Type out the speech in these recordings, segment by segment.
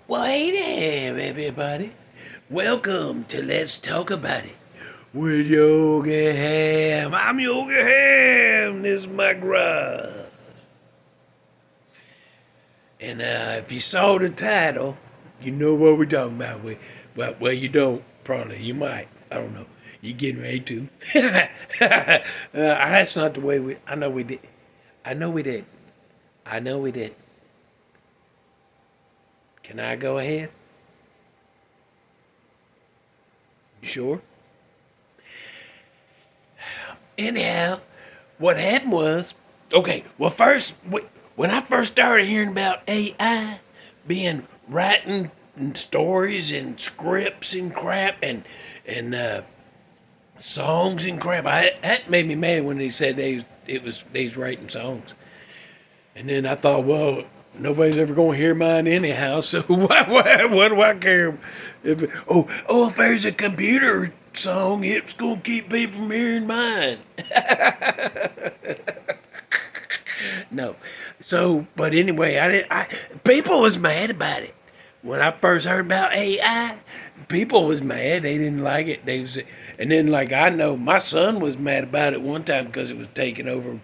Well, hey there, everybody. Welcome to Let's Talk About It with Yogi Hamm. I'm Yogi Hamm. This is my garage. And if you saw the title, you know what we're talking about. Well, you don't, probably. You might. I don't know. You're getting ready to. That's not the way I know we did. I know we did. I know we did. Can I go ahead? You sure? Anyhow, what happened was, okay, well, first, when I first started hearing about AI being writing stories and scripts and crap and songs and crap, that made me mad when they said they was writing songs. And then I thought, well, nobody's ever going to hear mine anyhow, so what do I care? If there's a computer song, it's going to keep people from hearing mine. No. So, but anyway, people was mad about it. When I first heard about AI, people was mad. They didn't like it. And then like I know my son was mad about it one time because it was taking over.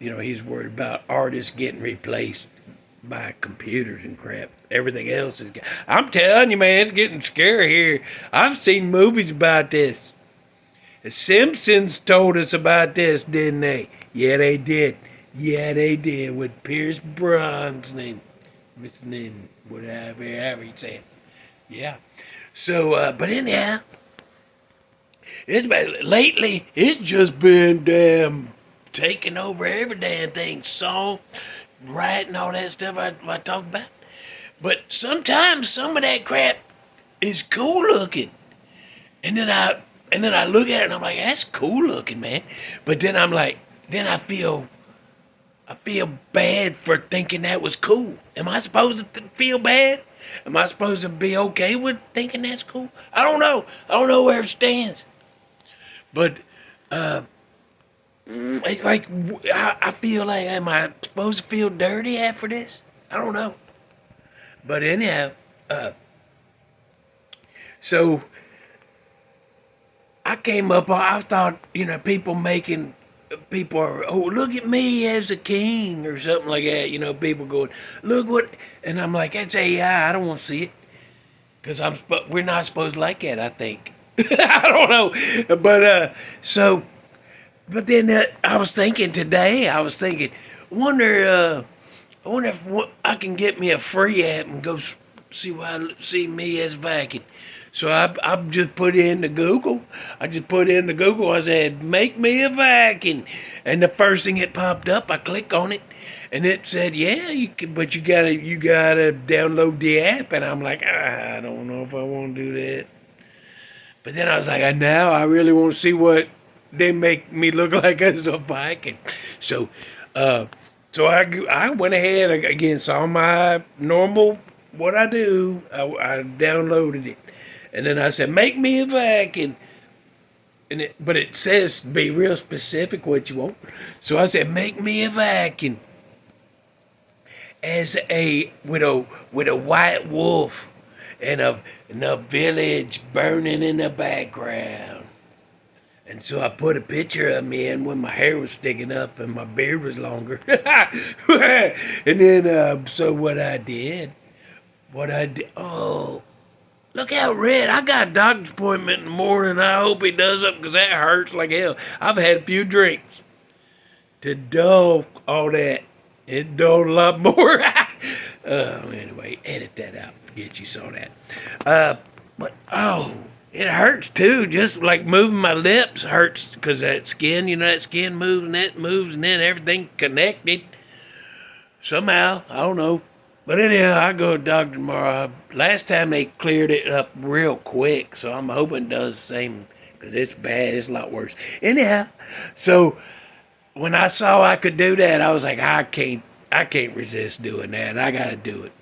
He's worried about artists getting replaced by computers and crap. Everything else is. I'm telling you, man, it's getting scary here. I've seen movies about this. The Simpsons told us about this, didn't they? Yeah, they did. Yeah, they did with Pierce Brosnan. Whatever he said. Yeah. So, but anyhow, lately it's just been damn taking over every damn thing, song, writing, all that stuff I talked about. But sometimes some of that crap is cool looking, and then I look at it and I'm like, that's cool looking, man. But then I'm like, then I feel bad for thinking that was cool. Am I supposed to feel bad? Am I supposed to be okay with thinking that's cool? I don't know. I don't know where it stands. But it's like I feel like, am I supposed to feel dirty after this? I don't know. But anyhow, so I came up. I thought people are, oh, look at me as a king or something like that. People going, look what, and I'm like, that's AI. I don't want to see it because we're not supposed to like that. I think. I don't know, but so. But then I was thinking today. I wonder if I can get me a free app and go see me as Viking. So I just put in the Google. I said, make me a Viking, and the first thing that popped up, I click on it, and it said, yeah, you can, but you gotta download the app, and I'm like, I don't know if I want to do that. But then I was like, now I really want to see what they make me look like as a Viking. So, I went ahead again, saw my normal what I do. I downloaded it, and then I said, make me a Viking. But it says be real specific what you want. So I said, make me a Viking as with a white wolf and a village burning in the background. And so I put a picture of me in when my hair was sticking up and my beard was longer. And then, so what I did, oh, look how red. I got a doctor's appointment in the morning. I hope he does up because that hurts like hell. I've had a few drinks to dull all that. It dulled a lot more. Anyway, edit that out. Forget you saw that. But, oh, it hurts too. Just like moving my lips hurts because that skin, that skin moves and that moves and then everything connected. Somehow, I don't know. But anyhow, I go to the doctor tomorrow. Last time they cleared it up real quick, so I'm hoping it does the same because it's bad. It's a lot worse. Anyhow, so when I saw I could do that, I was like, I can't resist doing that. I got to do it.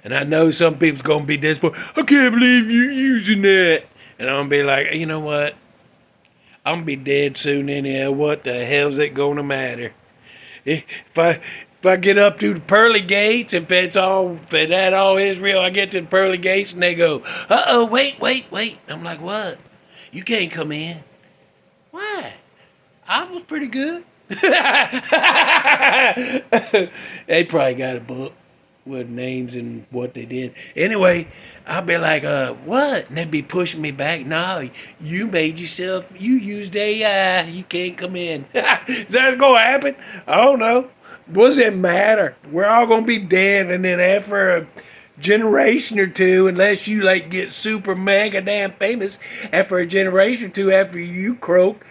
And I know some people's going to be disappointed. I can't believe you're using that. And I'm going to be like, you know what? I'm going to be dead soon anyhow. What the hell's it going to matter? If If I get up to the pearly gates, if that all is real, I get to the pearly gates and they go, wait. I'm like, what? You can't come in. Why? I was pretty good. They probably got a book with names and what they did. Anyway, I'll be like, what? And they'd be pushing me back. No, you used AI. You can't come in. Is that going to happen? I don't know. What does it matter? We're all going to be dead, and then after a generation or two, unless you like get super mega damn famous, after a generation or two after you croak,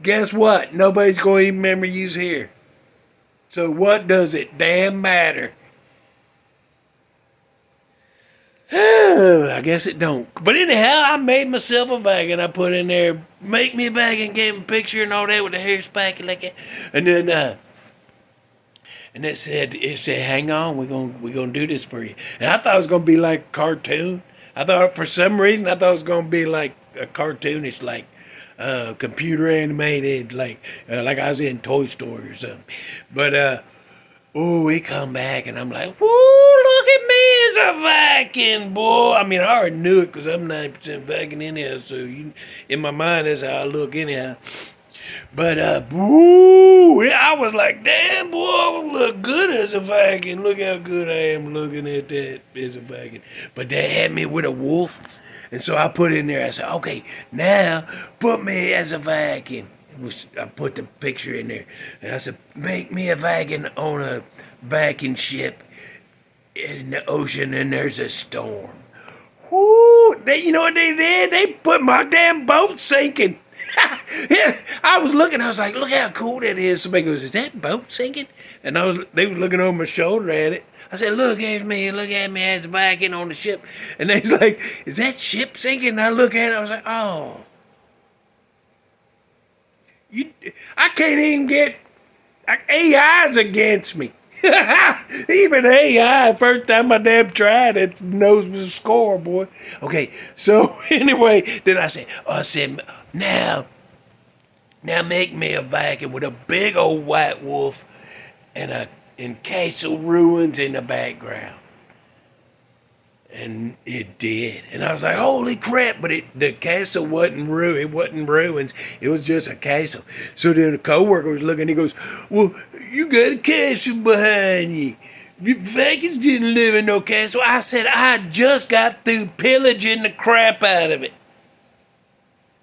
guess what? Nobody's going to even remember you's here. So what does it damn matter? I guess it don't. But anyhow, I made myself a wagon. I put in there, make me a wagon, gave him a picture and all that with the hair spiky like that. And then, it said, hang on, we're gonna do this for you. And I thought it was gonna be like a cartoon. For some reason, I thought it was gonna be like a cartoonish, like computer animated, like I was in Toy Story or something. But we come back and I'm like, woo, look at me as a Viking, boy. I mean, I already knew it because I'm 90% Viking anyhow, so in my mind, that's how I look anyhow. But, I was like, damn, boy, I look good as a Viking. Look how good I am looking at that as a Viking. But they had me with a wolf, and so I put in there, I said, okay, now put me as a Viking. I put the picture in there, and I said, make me a Viking on a Viking ship in the ocean, and there's a storm. Woo! You know what they did? They put my damn boat sinking. I was looking, I was like, look how cool that is. Somebody goes, is that boat sinking? And they were looking over my shoulder at it. I said, look at me as a Viking on the ship. And they was like, is that ship sinking? And I look at it, I was like, oh. I can't even get AI's against me. Even AI, first time I damn tried, it knows the score, boy. Okay, so anyway, then I said, now make me a Viking with a big old white wolf and castle ruins in the background. And it did. And I was like, holy crap, but the castle wasn't ruined. It wasn't ruins. It was just a castle. So then the coworker was looking, he goes, well, you got a castle behind you. You Vikings didn't live in no castle. I said, I just got through pillaging the crap out of it.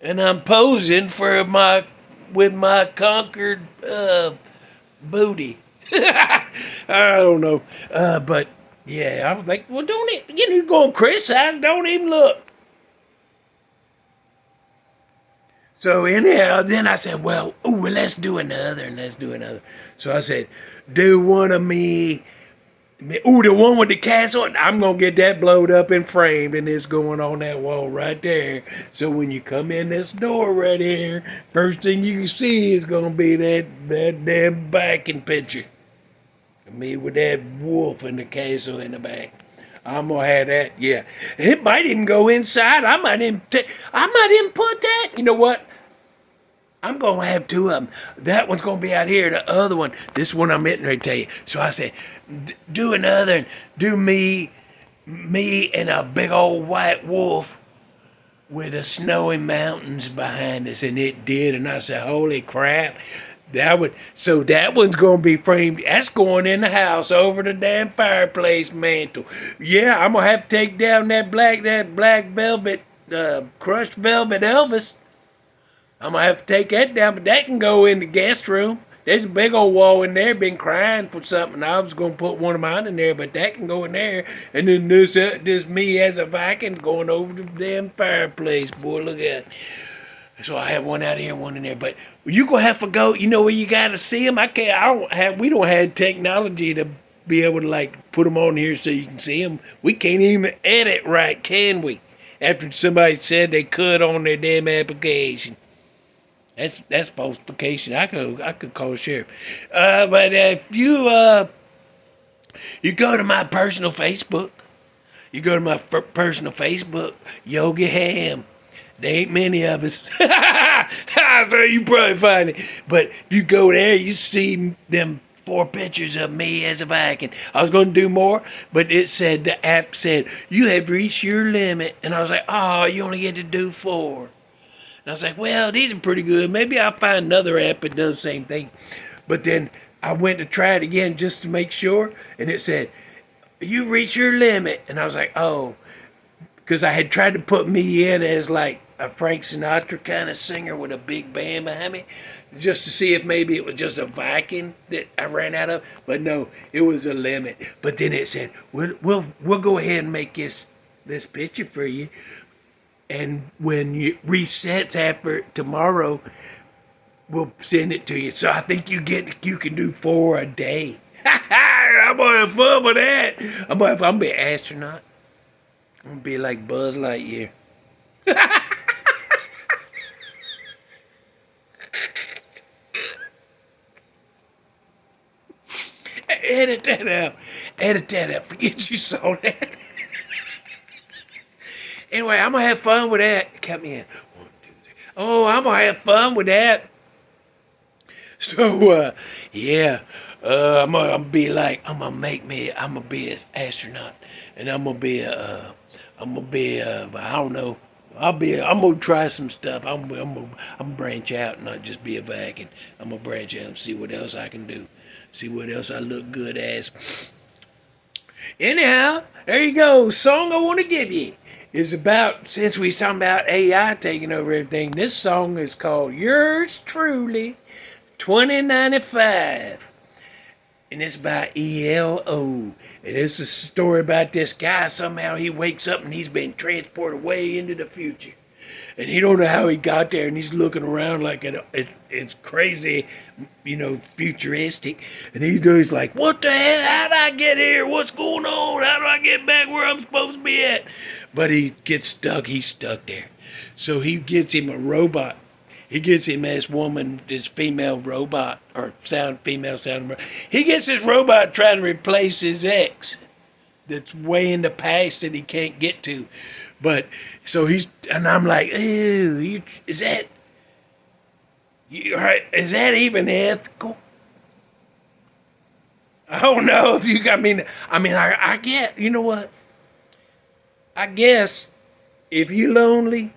And I'm posing with my conquered booty. I don't know. But yeah, I was like, well, don't it? You're going to criticize, don't even look. So anyhow, then I said, well, let's do another. So I said, do one of me. The one with the castle, I'm going to get that blowed up and framed, and it's going on that wall right there. So when you come in this door right here, first thing you can see is going to be that damn Viking picture. Me with that wolf in the castle in the back. I'm going to have that, yeah. It might even go inside. I might even put that. You know what? I'm going to have two of them. That one's going to be out here. The other one, this one I'm getting ready to tell you. So I said, do another and do me and a big old white wolf with the snowy mountains behind us. And it did. And I said, holy crap. So that one's going to be framed. That's going in the house over the damn fireplace mantle. Yeah, I'm going to have to take down that black velvet, crushed velvet Elvis. I'm going to have to take that down, but that can go in the guest room. There's a big old wall in there, been crying for something. I was going to put one of mine in there, but that can go in there. And then this me as a Viking going over the damn fireplace. Boy, look at it. So I have one out here and one in there. But you going to have to go, you know where you got to see them? We don't have technology to be able to like put them on here so you can see them. We can't even edit right, can we? After somebody said they could on their damn application. That's falsification. I could call the sheriff. But if you go to my personal Facebook, Yogi Hamm. There ain't many of us. So you probably find it. But if you go there, you see them 4 pictures of me as a Viking. I was going to do more, but it said, the app said, you have reached your limit. And I was like, oh, you only get to do 4. And I was like, well, these are pretty good. Maybe I'll find another app that does the same thing. But then I went to try it again just to make sure. And it said, you reached your limit. And I was like, oh, because I had tried to put me in as like a Frank Sinatra kind of singer with a big band behind me, just to see if maybe it was just a Viking that I ran out of. But no, it was a limit. But then it said, we'll go ahead and make this picture for you, and when you resets after tomorrow, we'll send it to you. So I think you can do 4 a day. I'm gonna have fun with that. I'm gonna be an astronaut. I'm gonna be like Buzz Lightyear. Edit that out. Edit that out. Forget you saw that. Anyway, I'm gonna have fun with that. Count me in. 1, 2, 3. Oh, I'm gonna have fun with that. So, yeah. I'm gonna be an astronaut, and I'm gonna be I don't know. I'm gonna try some stuff. I'm gonna branch out and not just be a Viking. I'm gonna branch out and see what else I can do. See what else I look good as. Anyhow, there you go. Song I want to give you is about, since we talking about AI taking over everything, this song is called Yours Truly 2095. And it's by ELO. And it's a story about this guy. Somehow he wakes up and he's been transported way into the future. And he don't know how he got there, and he's looking around like it's crazy, futuristic. And he's like, what the hell? How did I get here? What's going on? How do I get back where I'm supposed to be at? But he gets stuck. He's stuck there. So he gets him a robot. He gets him this female robot, or female sound. He gets this robot trying to replace his ex that's way in the past that he can't get to. But so and I'm like, ew, is that even ethical? I don't know if you. I get. You know what? I guess if you're lonely,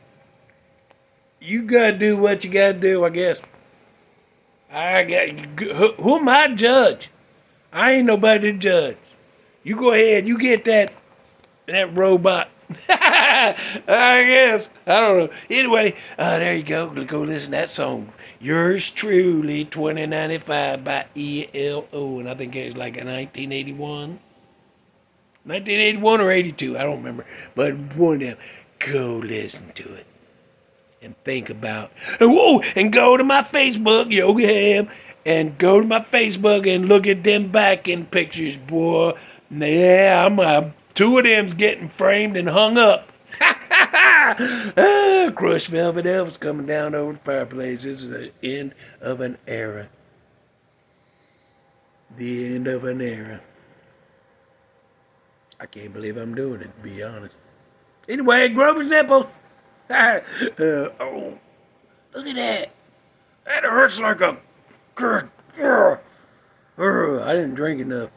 you gotta do what you gotta do. I guess. Who am I to judge? I ain't nobody to judge. You go ahead. You get that robot. I guess. I don't know. Anyway, there you go. Go listen to that song. Yours Truly 2095 by ELO. And I think it was like a 1981. 1981 or 82. I don't remember. But one of them. Go listen to it. And think about. And go to my Facebook, Yogi Hamm. And go to my Facebook and look at them Viking pictures, boy. Yeah, 2 of them's getting framed and hung up. Crushed velvet elves coming down over the fireplace. This is the end of an era. The end of an era. I can't believe I'm doing it, to be honest. Anyway, Grover's Nipples. Oh, look at that. That hurts like a... I didn't drink enough.